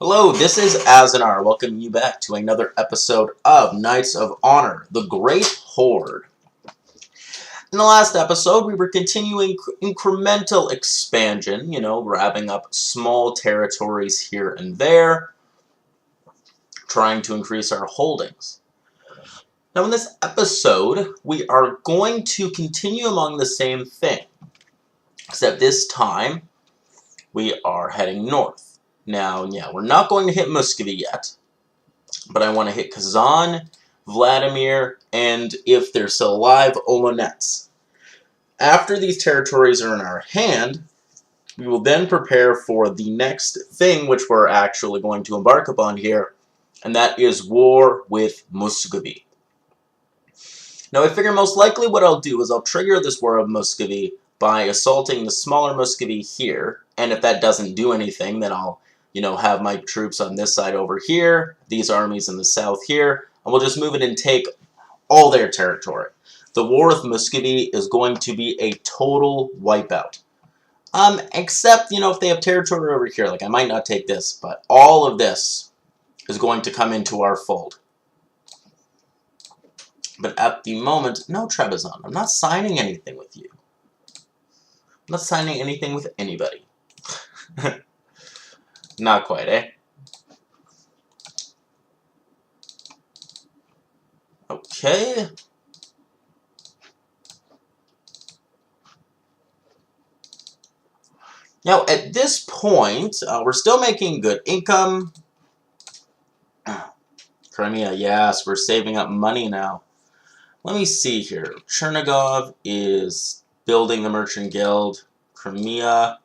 Hello, this is Azanar. Welcome you back to another episode of Knights of Honor, the Great Horde. In the last episode, we were continuing incremental expansion, grabbing up small territories here and there, trying to increase our holdings. Now in this episode, we are going to continue among the same thing, except this time, we are heading north. Now, we're not going to hit Muscovy yet, but I want to hit Kazan, Vladimir, and if they're still alive, Olonets. After these territories are in our hand, we will then prepare for the next thing which we're actually going to embark upon here, and that is war with Muscovy. Now I figure most likely what I'll do is I'll trigger this war of Muscovy by assaulting the smaller Muscovy here, and if that doesn't do anything, then I'll have my troops on this side over here, these armies in the south here, and we'll just move it and take all their territory. The war with Muscovy is going to be a total wipeout. Except, if they have territory over here, like I might not take this, but all of this is going to come into our fold. But at the moment, no, Trebizond, I'm not signing anything with you. I'm not signing anything with anybody. Not quite, eh? Okay. Now, at this point, we're still making good income. Crimea, yes, we're saving up money now. Let me see here. Chernigov is building the Merchant Guild. Crimea,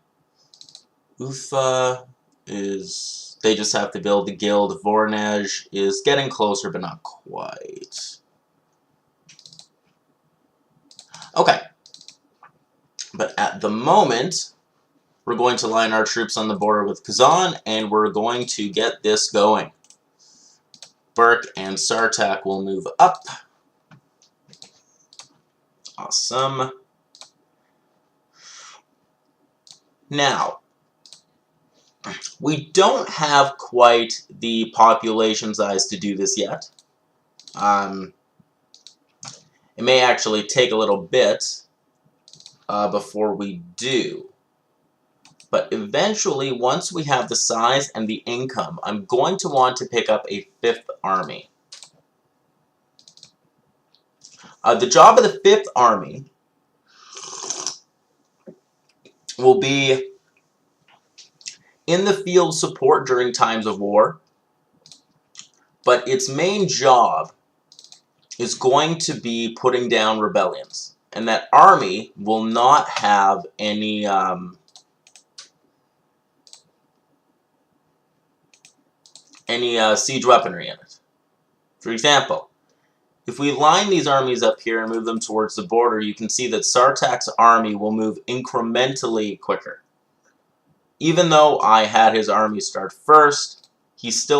Ufa is... they just have to build the guild. Voronezh is getting closer, but not quite. Okay. But at the moment, we're going to line our troops on the border with Kazan, and we're going to get this going. Burke and Sartak will move up. Awesome. Now, we don't have quite the population size to do this yet. It may actually take a little bit before we do. But eventually, once we have the size and the income, I'm going to want to pick up a 5th army. The job of the 5th army will be in the field support during times of war, but its main job is going to be putting down rebellions. And that army will not have any siege weaponry in it. For example, if we line these armies up here and move them towards the border, you can see that Sartak's army will move incrementally quicker. Even though I had his army start first, his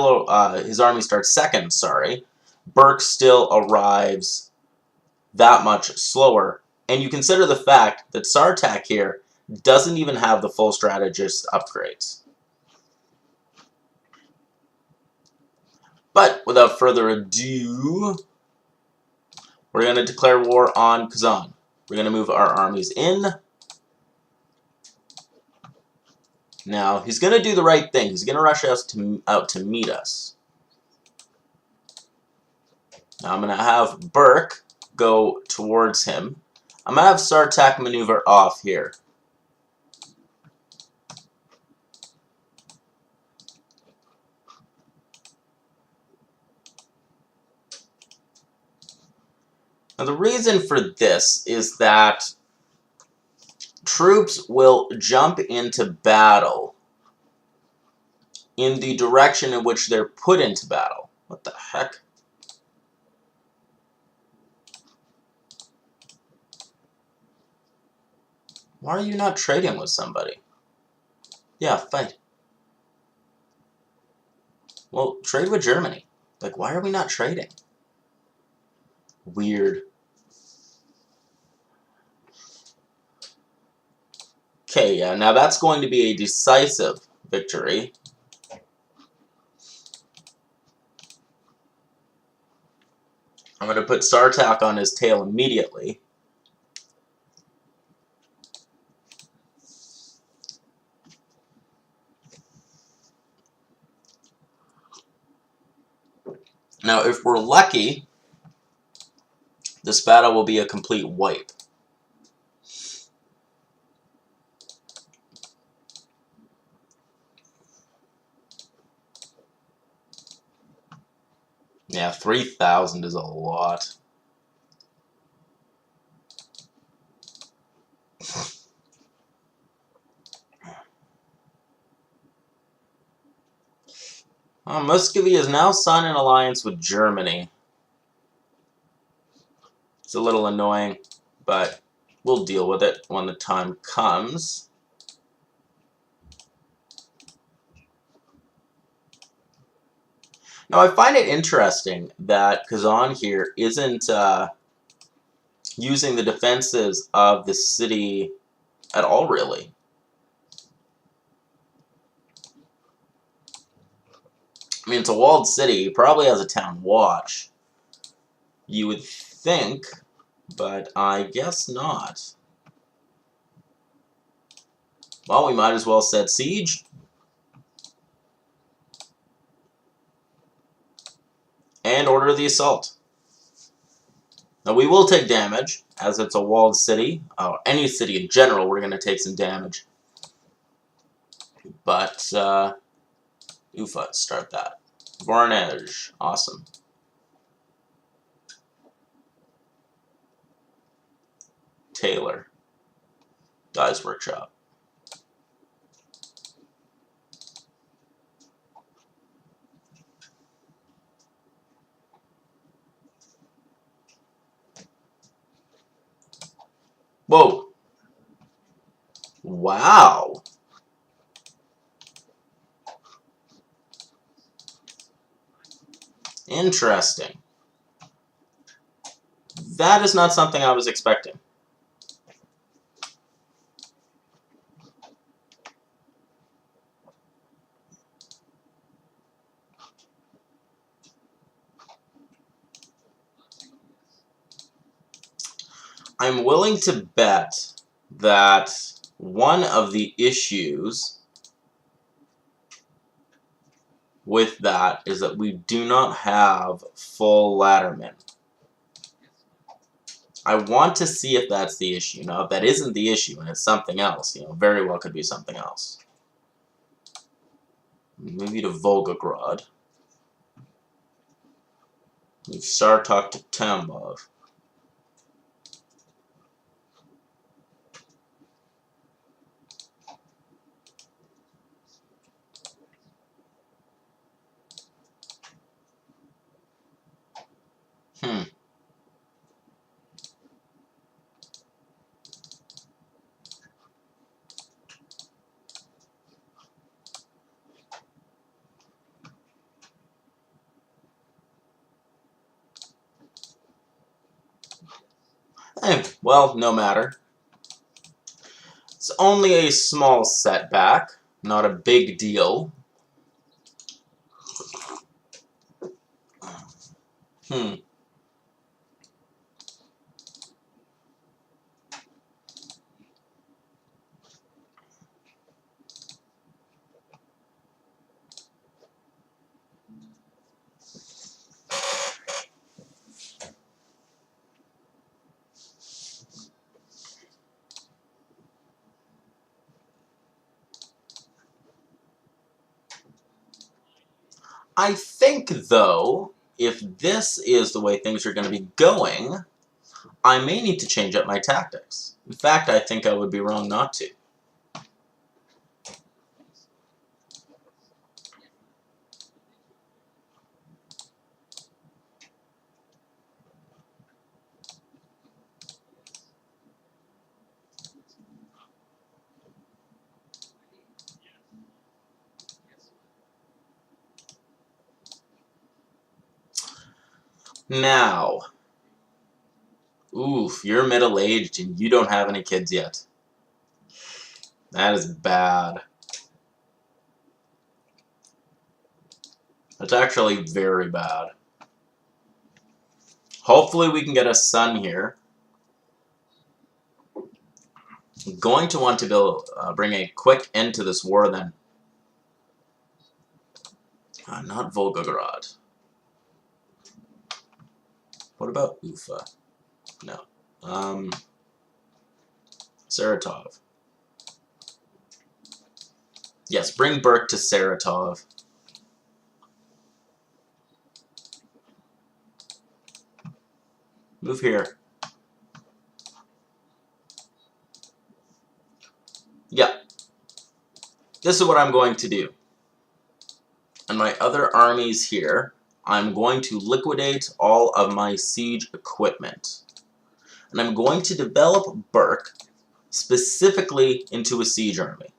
army starts second, sorry. Burke still arrives that much slower. And you consider the fact that Sartak here doesn't even have the full strategist upgrades. But without further ado, we're going to declare war on Kazan. We're going to move our armies in. Now, he's going to do the right thing. He's going to rush us out to meet us. Now, I'm going to have Burke go towards him. I'm going to have Sartak maneuver off here. Now, the reason for this is that troops will jump into battle in the direction in which they're put into battle. What the heck? Why are you not trading with somebody? Yeah, fight. Well, trade with Germany. Like, why are we not trading? Weird. Okay, yeah, now that's going to be a decisive victory. I'm going to put Sartak on his tail immediately. Now, if we're lucky, this battle will be a complete wipe. Yeah, 3,000 is a lot. Muscovy is now signed an alliance with Germany. It's a little annoying, but we'll deal with it when the time comes. Now, I find it interesting that Kazan here isn't using the defenses of the city at all, really. I mean, it's a walled city. He probably has a town watch. You would think, but I guess not. Well, we might as well set siege. And order the assault. Now, we will take damage, as it's a walled city. Any city in general, we're going to take some damage. But, Ufa, start that. Voronezh, awesome. Taylor, Dye's Workshop. Whoa. Wow. Interesting. That is not something I was expecting. I'm willing to bet that one of the issues with that is that we do not have full laddermen. I want to see if that's the issue. Now, if that isn't the issue and it's something else, very well could be something else. Maybe to Volgograd. Move Sartok to Tambov. Well, no matter. It's only a small setback, not a big deal. I think, though, if this is the way things are going to be going, I may need to change up my tactics. In fact, I think I would be wrong not to. Now, oof, you're middle-aged and you don't have any kids yet. That is bad. That's actually very bad. Hopefully we can get a sun here. I'm going to want to bring a quick end to this war then. Not Volgograd. What about Ufa? No. Saratov. Yes, bring Burke to Saratov. Move here. Yeah. This is what I'm going to do. And my other armies here, I'm going to liquidate all of my siege equipment. And I'm going to develop Burke specifically into a siege army.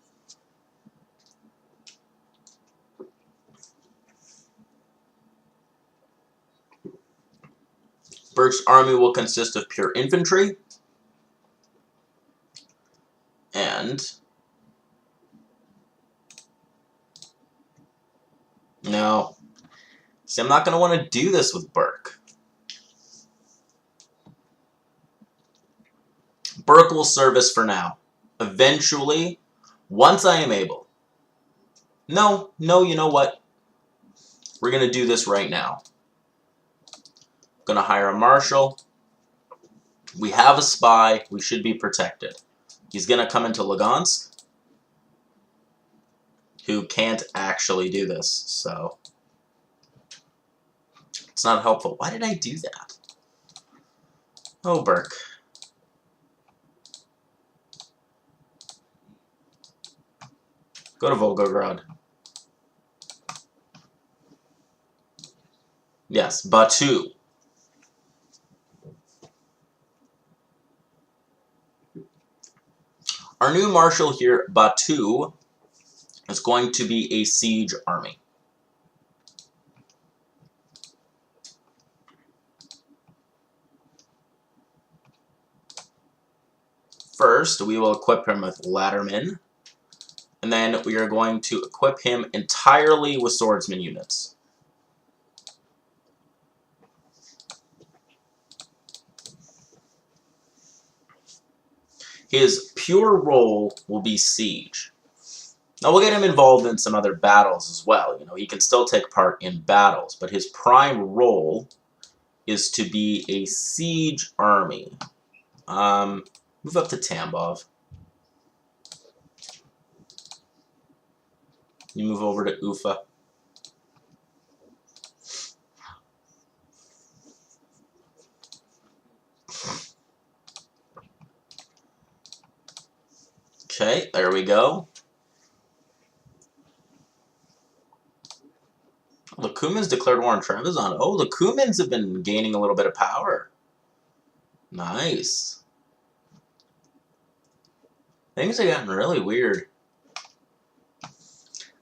Burke's army will consist of pure infantry and no. See, I'm not going to want to do this with Burke. Burke will service for now. Eventually, once I am able. No, you know what? We're going to do this right now. I'm going to hire a marshal. We have a spy. We should be protected. He's going to come into Lugansk, who can't actually do this, so it's not helpful. Why did I do that? Oh, Burke. Go to Volgograd. Yes, Batu. Our new marshal here, Batu, is going to be a siege army. First, we will equip him with laddermen, and then we are going to equip him entirely with swordsman units. His pure role will be siege. Now, we'll get him involved in some other battles as well. You know, he can still take part in battles, but his prime role is to be a siege army. Move up to Tambov. You move over to Ufa. Okay, there we go. The Cumans declared war on Trebizond. Oh, the Cumans have been gaining a little bit of power. Nice. Things have gotten really weird.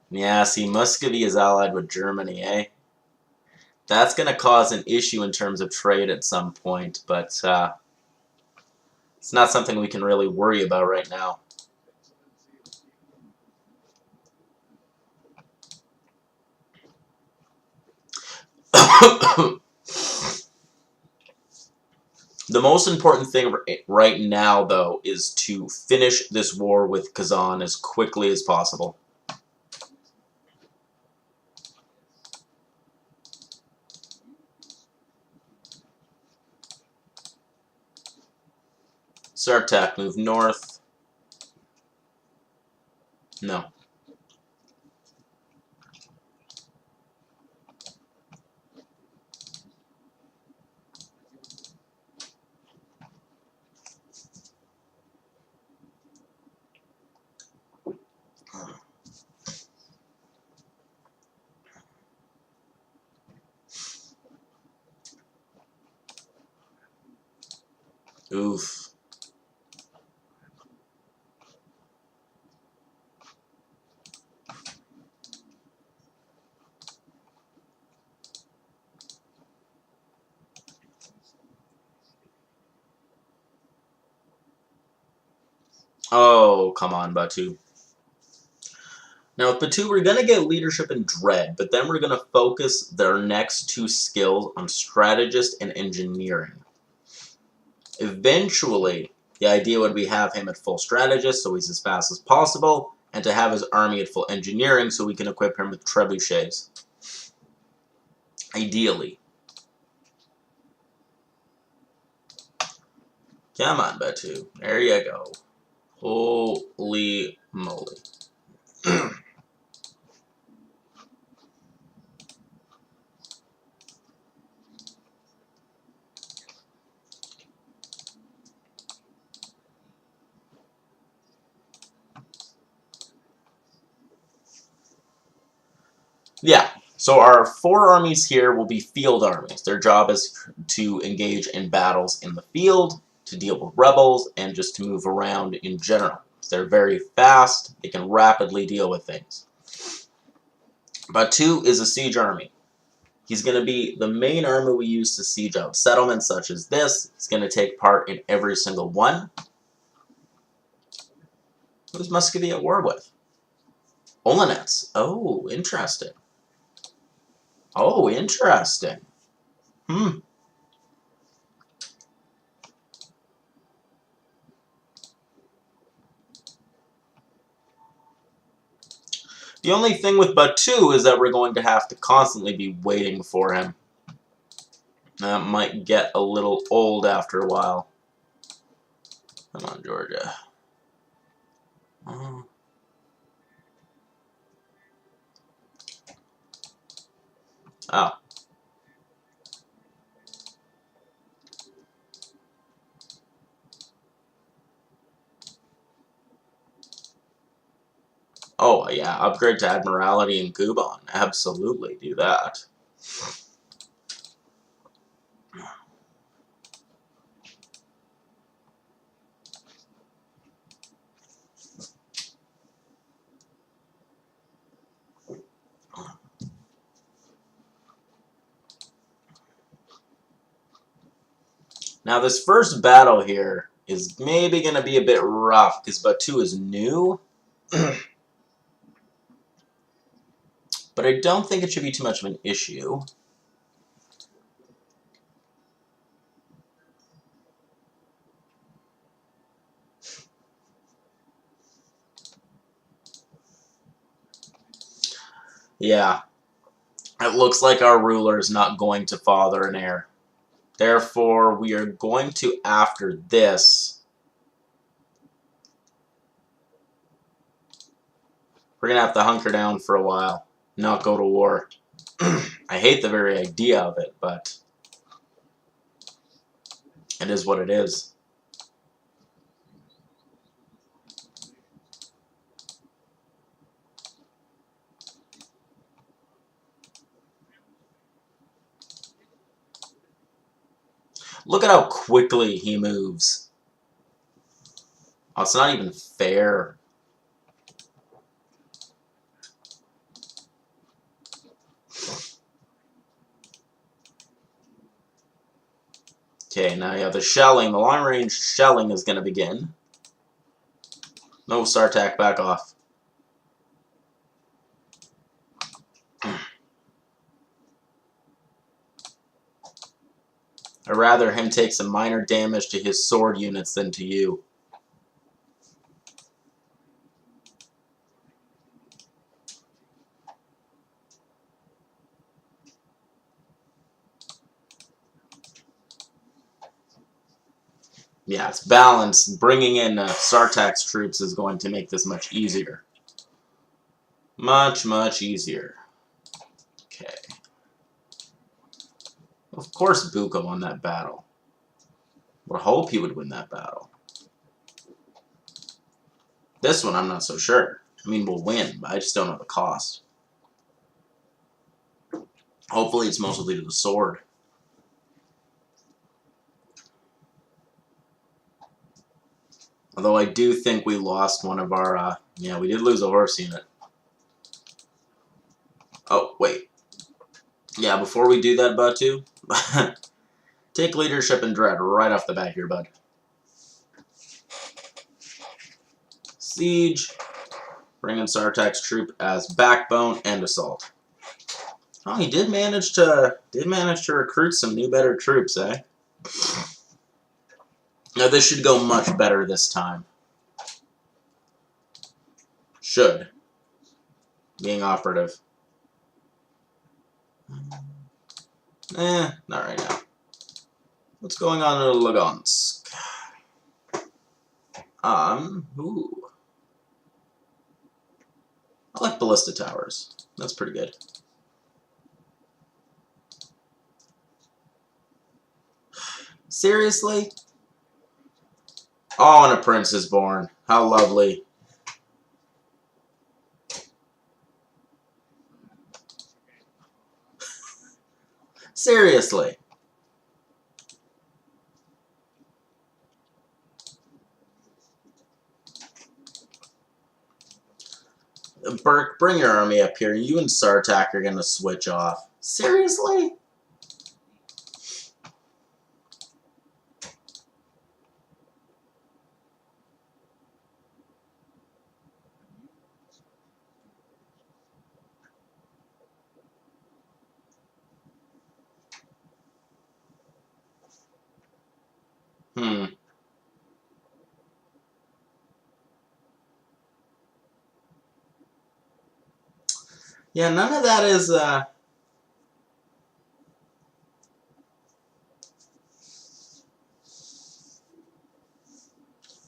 Yeah, see, Muscovy is allied with Germany, eh? That's going to cause an issue in terms of trade at some point, but it's not something we can really worry about right now. The most important thing right now, though, is to finish this war with Kazan as quickly as possible. Sartak, move north. No. Oof. Oh, come on, Batu. Now with Batu, we're going to get leadership and dread, but then we're going to focus their next 2 skills on strategist and engineering. Eventually, the idea would be have him at full strategist, so he's as fast as possible, and to have his army at full engineering, so we can equip him with trebuchets. Ideally. Come on, Batu. There you go. Holy moly. Yeah, so our 4 armies here will be field armies. Their job is to engage in battles in the field, to deal with rebels, and just to move around in general. They're very fast, they can rapidly deal with things. Batu is a siege army. He's going to be the main army we use to siege out settlements such as this. He's going to take part in every single one. Who's Muscovy at war with? Olonets. Oh, interesting. Oh, interesting. The only thing with Batu is that we're going to have to constantly be waiting for him. That might get a little old after a while. Come on, Georgia. Oh. Oh, yeah, upgrade to Admiralty and Kuban. Absolutely, do that. Now, this first battle here is maybe going to be a bit rough because Batu is new. But I don't think it should be too much of an issue. Yeah. It looks like our ruler is not going to father an heir. Therefore, we are going to, after this, we're going to have to hunker down for a while, not go to war. I hate the very idea of it, but it is what it is. Look at how quickly he moves. Oh, it's not even fair. Okay, now you have the shelling. The long-range shelling is going to begin. No, Sartak, back off. I'd rather him take some minor damage to his sword units than to you. Yeah, it's balanced. Bringing in Sartak's troops is going to make this much easier. Much, much easier. Okay. Of course Buka won that battle. Would hope he would win that battle. This one, I'm not so sure. I mean, we'll win, but I just don't know the cost. Hopefully it's mostly to the sword. Although I do think we lost one of our, yeah, we did lose a horse unit. Oh, wait. Yeah, before we do that, Batu, take leadership and dread right off the bat here, bud. Siege. Bring in Sartak's troop as backbone and assault. Oh, he did manage to recruit some new, better troops, eh? Now this should go much better this time. Should. Being operative. Not right now. What's going on in Lugansk? Ooh. I like ballista towers. That's pretty good. Seriously? Oh, and a prince is born. How lovely. Seriously. Burke, bring your army up here. You and Sartak are going to switch off. Seriously? Yeah, none of that is,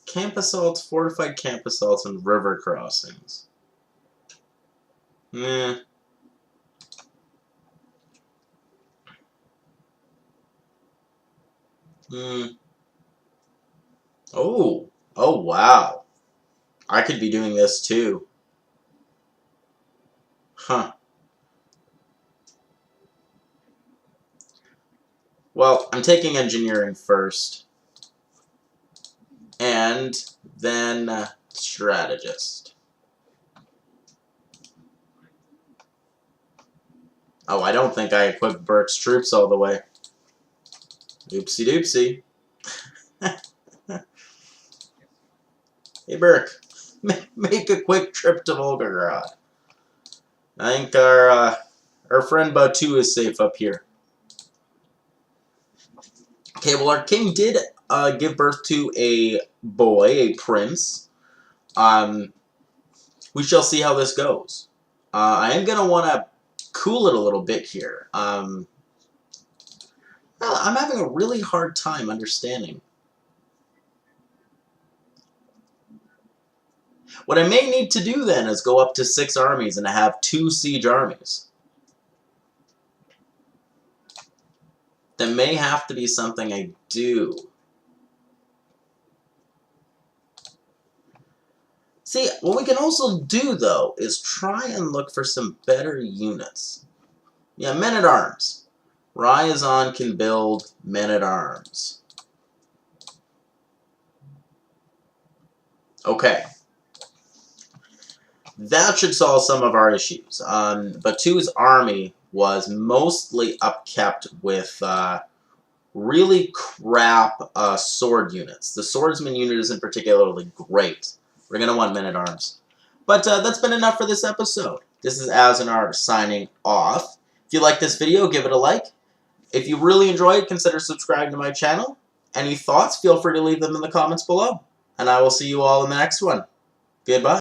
camp assaults, fortified camp assaults, and river crossings. Meh. Oh. Oh, wow. I could be doing this too. Huh. Well, I'm taking engineering first. And then strategist. Oh, I don't think I equipped Burke's troops all the way. Oopsie doopsie. Hey, Burke. Make a quick trip to Volgograd. I think our friend Batu is safe up here. Okay, well, our king did give birth to a boy, a prince. We shall see how this goes. I am going to want to cool it a little bit here. Well, I'm having a really hard time understanding. What I may need to do then is go up to 6 armies and have 2 siege armies. That may have to be something I do. See, what we can also do, though, is try and look for some better units. Yeah, men-at-arms. Ryazan can build men-at-arms. Okay. That should solve some of our issues. Batu's army was mostly upkept with really crap sword units. The swordsman unit isn't particularly great. We're going to want men-at-arms. But that's been enough for this episode. This is Azanar signing off. If you like this video, give it a like. If you really enjoyed it, consider subscribing to my channel. Any thoughts, feel free to leave them in the comments below. And I will see you all in the next one. Goodbye.